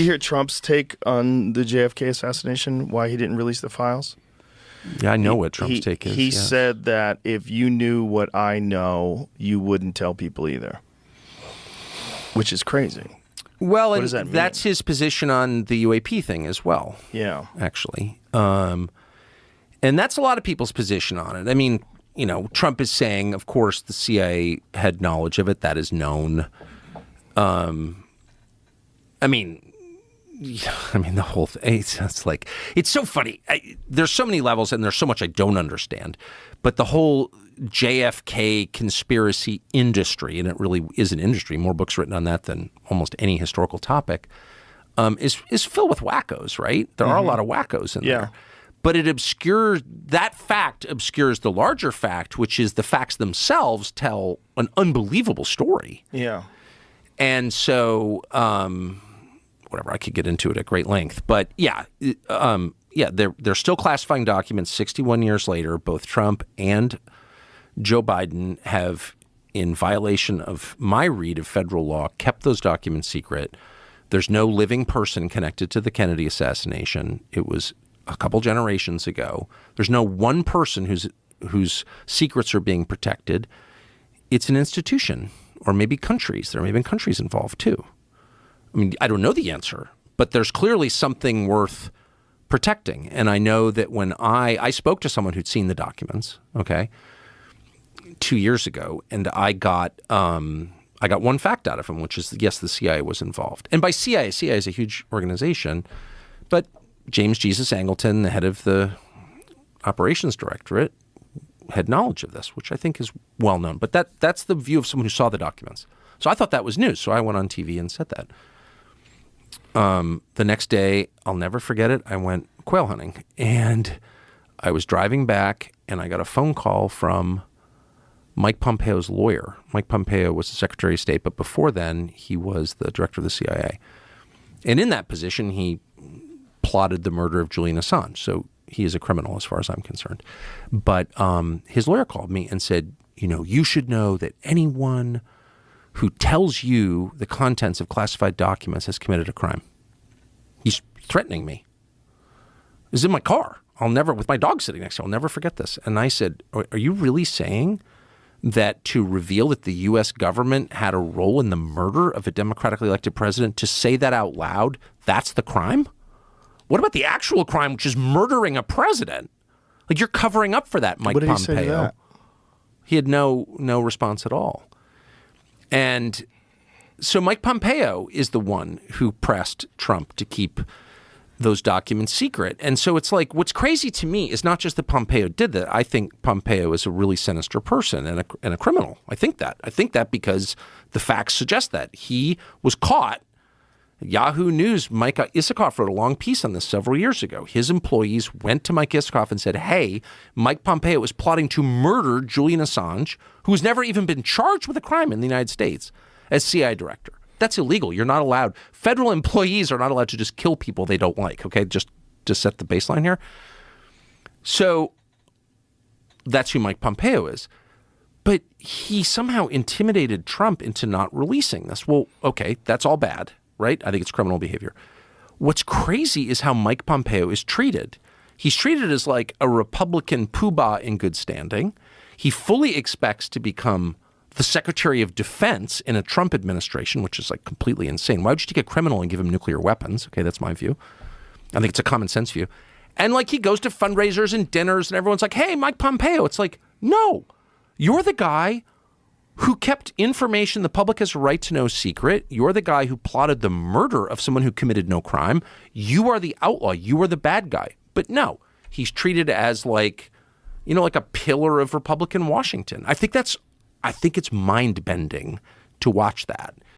you hear Trump's take on the JFK assassination, why he didn't release the files? Yeah, I know what Trump's take is. He said that if you knew what I know, you wouldn't tell people either, which is crazy. Well, what and does that mean? That's his position on the UAP thing as well. Yeah. Actually. And that's a lot of people's position on it. I mean, you know, Trump is saying, of course, the CIA had knowledge of it. That is known. I mean, the whole thing, it's like, it's so funny. There's so many levels and there's so much I don't understand. But the whole JFK conspiracy industry, and it really is an industry, more books written on that than almost any historical topic, is filled with wackos, right? There are a lot of wackos in there. But that fact obscures the larger fact, which is the facts themselves tell an unbelievable story. Yeah. And so, whatever, I could get into it at great length. But they're still classifying documents 61 years later. Both Trump and Joe Biden have, in violation of my read of federal law, kept those documents secret. There's no living person connected to the Kennedy assassination. It was a couple generations ago. There's no one person whose secrets are being protected. It's an institution, or maybe countries. There may have been countries involved too. I mean, I don't know the answer, but there's clearly something worth protecting. And I know that when I spoke to someone who'd seen the documents, 2 years ago, and I got one fact out of him, which is, yes, the CIA was involved. And by CIA is a huge organization, but James Jesus Angleton, the head of the operations directorate, had knowledge of this, which I think is well known. But that's the view of someone who saw the documents. So I thought that was news. So I went on TV and said that. The next day, I'll never forget it, I went quail hunting. And I was driving back, and I got a phone call from Mike Pompeo's lawyer. Mike Pompeo was the Secretary of State, but before then, he was the director of the CIA. And in that position, he plotted the murder of Julian Assange. So he is a criminal as far as I'm concerned. But his lawyer called me and said, you should know that anyone who tells you the contents of classified documents has committed a crime. He's threatening me. It was in my car. With my dog sitting next to me, I'll never forget this. And I said, are you really saying that to reveal that the U.S. government had a role in the murder of a democratically elected president, to say that out loud, that's the crime? What about the actual crime, which is murdering a president? Like, you're covering up for that, Mike Pompeo. What did he say to that? He had no response at all. And so Mike Pompeo is the one who pressed Trump to keep those documents secret. And so it's like, what's crazy to me is not just that Pompeo did that. I think Pompeo is a really sinister person and a criminal. I think that because the facts suggest that. He was caught. Yahoo News, Mike Isikoff wrote a long piece on this several years ago. His employees went to Mike Isikoff and said, hey, Mike Pompeo is plotting to murder Julian Assange, who's never even been charged with a crime in the United States, as CIA director. That's illegal. You're not allowed. Federal employees are not allowed to just kill people they don't like, okay? Just to set the baseline here. So that's who Mike Pompeo is. But he somehow intimidated Trump into not releasing this. Well, okay, that's all bad, right? I think it's criminal behavior. What's crazy is how Mike Pompeo is treated. He's treated as like a Republican poobah in good standing. He fully expects to become the Secretary of Defense in a Trump administration, which is like completely insane. Why would you take a criminal and give him nuclear weapons? Okay, that's my view. I think it's a common sense view. And like, he goes to fundraisers and dinners and everyone's like, hey, Mike Pompeo. It's like, no, you're the guy who kept information the public has a right to know secret. You're the guy who plotted the murder of someone who committed no crime. You are the outlaw. You are the bad guy. But no, he's treated as like, like a pillar of Republican Washington. I think it's mind-bending to watch that.